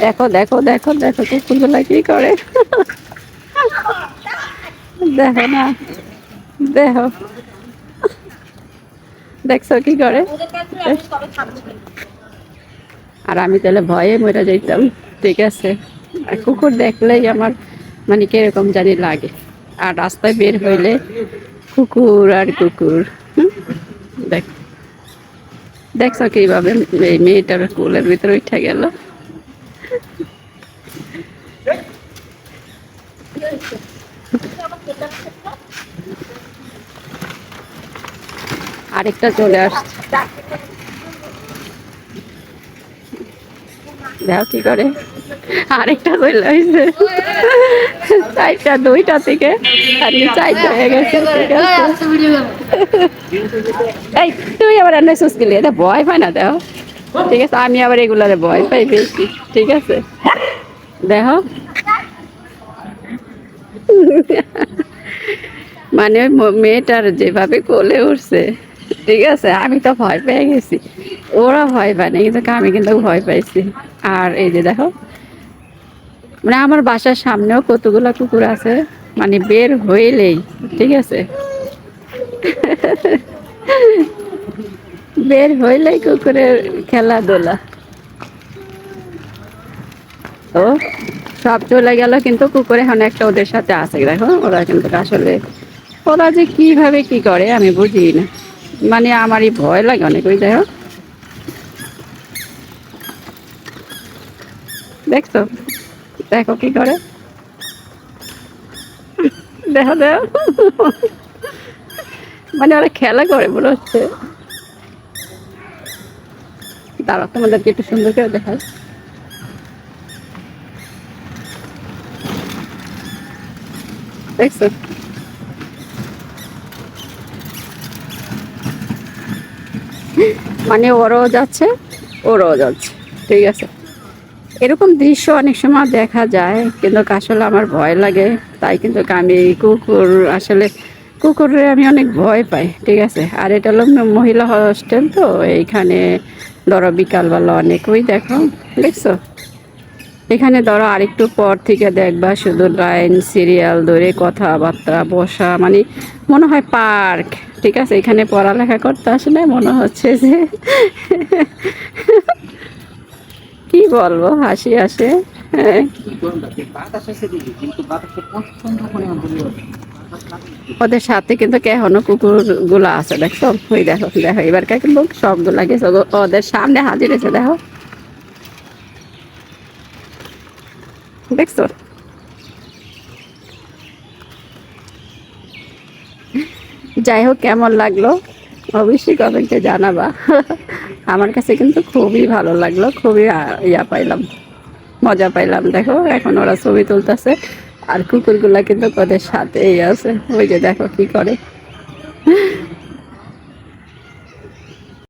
দেখো দেখো দেখো দেখো কুকুরগুলা কি করে। দেখো না, দেখো, দেখছো কি করে। আর আমি তাহলে ভয়ে মরে যাইতাম। ঠিক আছে, আর কুকুর দেখলেই আমার মানে কিরকম জানি লাগে। আর রাস্তায় বের হইলে কুকুর আর কুকুর। দেখ, দেখছো কিভাবে এই মেয়েটার কোলের ভিতরে উঠে গেল। আরেকটা চলে আসছে, দেখো কি করে। আরেকটা চলে আসছে, চারটা দুইটা থেকে আর চারটা হয়ে গেছে। ঠিক আছে, এই তুই আবার এনে সুস্কি লিয়ে দে, ভয় পায় না দেখো। ঠিক আছে, আমি আবার এগুলারে ভয় পাই বেশি। ঠিক আছে, দেখো মানে মেয়েটার যেভাবে কোলে উঠছে। ঠিক আছে, আমি তো ভয় পেয়ে গেছি, ওরা ভয় পায় না কিন্তু আমি কিন্তু ভয় পাইছি। আর এই যে দেখো, মানে আমার বাসার সামনেও কতগুলা কুকুর আছে, মানে বের হইলেই। ঠিক আছে, বের হইলেই কুকুরের খেলাধুলা। তো সব চলে গেল, কিন্তু কুকুর এখন একটা ওদের সাথে আছে। দেখো ওরা কিন্তু আসলে ওরা যে কিভাবে কি করে আমি বুঝি না, মানে আমারই ভয় লাগে অনেক। ওই দেখো, দেখছো, দেখো কি করে। দেখো দেখো, মানে ওরা খেলা করে মনে হচ্ছে। দাঁড়াও, তোমাদেরকে একটু সুন্দর করে দেখাই। দেখছো, মানে ওরাও যাচ্ছে, ওরাও যাচ্ছে। ঠিক আছে, এরকম দৃশ্য অনেক সময় দেখা যায়, কিন্তু আসলে আমার ভয় লাগে। তাই কিন্তু আমি কুকুর আসলে কুকুরে আমি অনেক ভয় পাই। ঠিক আছে, আর এটা হলো মহিলা হস্টেল, তো এইখানে ধরো বিকালবেলা অনেক, ওই দেখো, দেখছো, এখানে ধরো আরেকটু পর থেকে দেখবা শুধু লাইন সিরিয়াল ধরে কথাবার্তা বসা, মানে মনে হয় পার্ক। ঠিক আছে, এখানে পড়ালেখা করতে আসলে মনে হচ্ছে যে কি বলবো, হাসি আসে। হ্যাঁ, ওদের সাথে কিন্তু এখনো কুকুর গুলা আছে, দেখছো। ওই দেখো দেখো, এবারকার কিন্তু সবগুলা গেছে, ওদের সামনে হাজির হয়েছে। দেখো, দেখছো। যাই হোক, কেমন লাগলো অবশ্যই কমেন্টে জানাবা। আমার কাছে কিন্তু খুবই ভালো লাগলো, খুবই ইয়া পাইলাম, মজা পাইলাম। দেখো এখন ওরা ছবি তুলতেছে, আর কুকুরগুলা কিন্তু ওদের সাথেই আছে। ওই যে দেখো কি করে।